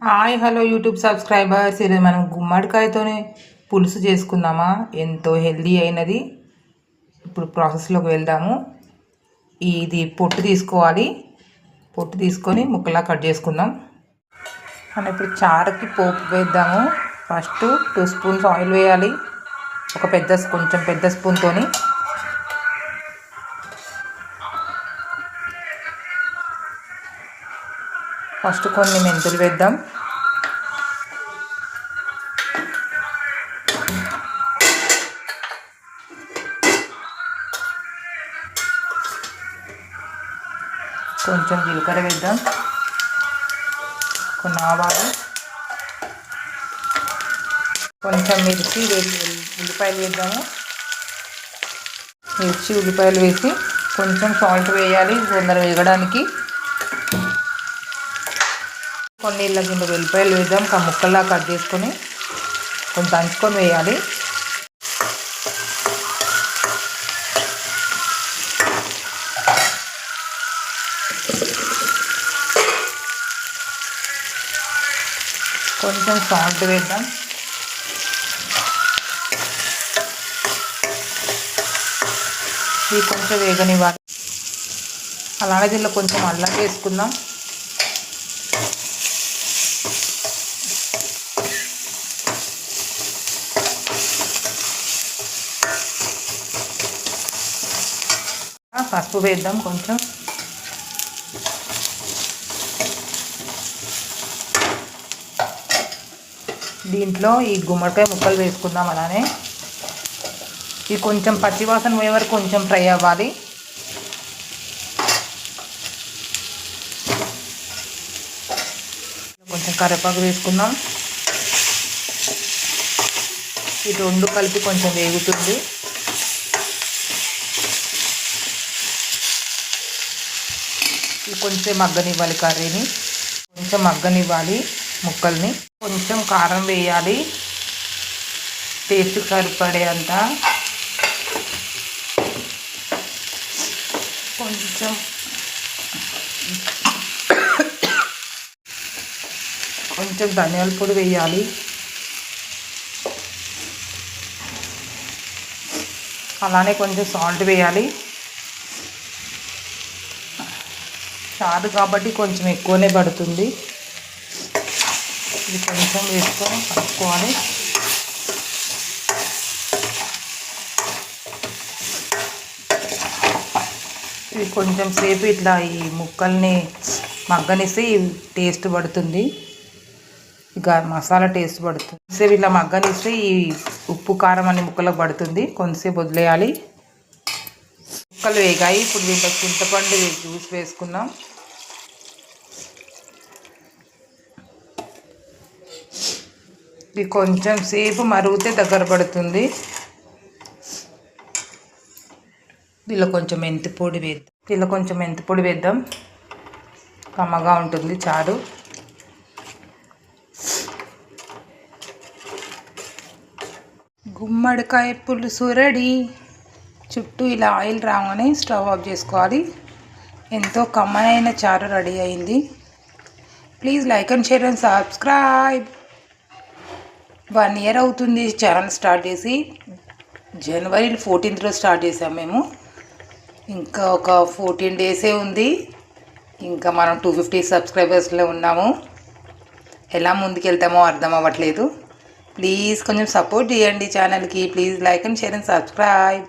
Hi hello YouTube subscribers, ఈరోజు మనం గుమ్మడికాయతోనే పులుసు చేసుకుందామా. ఎంతో హెల్దీ అయినది. ఇప్పుడు ప్రాసెస్లోకి వెళ్దాము. ఇది పొట్టు తీసుకోవాలి. పొట్టు తీసుకొని ముక్కలా కట్ చేసుకుందాం. మనం ఇప్పుడు చారుకి పోపు వేద్దాము. ఫస్ట్ 2 స్పూన్స్ ఆయిల్ వేయాలి. కొంచెం పెద్ద స్పూన్తోని. ఫస్ట్ కొన్ని మెంతులు వేద్దాం. కొంచెం జీలకర్ర వేద్దాం. కొన్ని ఆవాలు, కొంచెం మిర్చి, ఉల్లిపాయలు వేద్దాము. మిర్చి ఉల్లిపాయలు వేసి కొంచెం సాల్ట్ వేయాలి తొందరగా వేగడానికి. కొన్ని నీళ్ళ కింద వెల్లిపాయలు వేద్దాం. ముక్కల్లా కట్ చేసుకొని కొంచెం దంచుకొని వేయాలి. కొంచెం సాల్ట్ వేద్దాం. ఇది కొంచెం వేగనివ్వాలి. అలానే దీనిలో కొంచెం అల్లం వేసుకుందాం. పసుపు వేద్దాం కొంచెం. దీంట్లో ఈ గుమ్మడికాయ ముక్కలు వేసుకుందాం. అలానే ఇది కొంచెం పచ్చివాసన పోయే వరకు కొంచెం ఫ్రై అవ్వాలి. కొంచెం కరివేపాకు వేసుకుందాం. ఈ రెండు కలిపి కొంచెం వేగుతుంది. కొంచెం మగ్గనివ్వాలి. కర్రీని కొంచెం మగ్గనివ్వాలి. ముక్కల్ని కొంచెం కారం వేయాలి. టేస్ట్ సరిపడే అంత. కొంచెం ధనియాల పొడి వేయాలి. అలానే కొంచెం సాల్ట్ వేయాలి. చారు కాబట్టి కొంచెం ఎక్కువనే పడుతుంది. ఇది కొంచెం వేసుకొని కలుపుకోవాలి. ఇది కొంచెం సేపు ఇట్లా ఈ ముక్కల్ని మగ్గనిస్తే టేస్ట్ పడుతుంది. ఇక మసాలా టేస్ట్ పడుతుంది. కొంచెంసేపు ఇట్లా మగ్గనిస్తే ఈ ఉప్పు కారం అన్ని ముక్కలకు పడుతుంది. కొంచెంసేపు వదిలేయాలి. ముక్కలు వేగాయి. ఇప్పుడు దీంట్లో చింతపండు జ్యూస్ వేసుకుందాం. ఇది కొంచెం సేపు మరిగితే దగ్గర పడుతుంది. దీనిలో కొంచెం మెంతి పొడి వేద్దాం. కమ్మగా ఉంటుంది చారు. గుమ్మడికాయ పులుసు రెడీ. చుట్టూ ఇలా ఆయిల్ రాగానే స్టవ్ ఆఫ్ చేసుకోవాలి. ఎంతో కమ్మనైన చారు రెడీ అయింది. Please like and share and subscribe. 1 year అవుతుంది ఛానల్ స్టార్ట్ చేసి. జనవరి 14th స్టార్ట్ చేసాం మేము. ఇంకా ఒక 14 డేసే ఉంది. ఇంకా మనం 250 సబ్స్క్రైబర్స్లో ఉన్నాము. ఎలా ముందుకెళ్తామో అర్థం అవ్వట్లేదు. ప్లీజ్ కొంచెం సపోర్ట్ చేయండి ఛానల్కి. Please like and share and subscribe.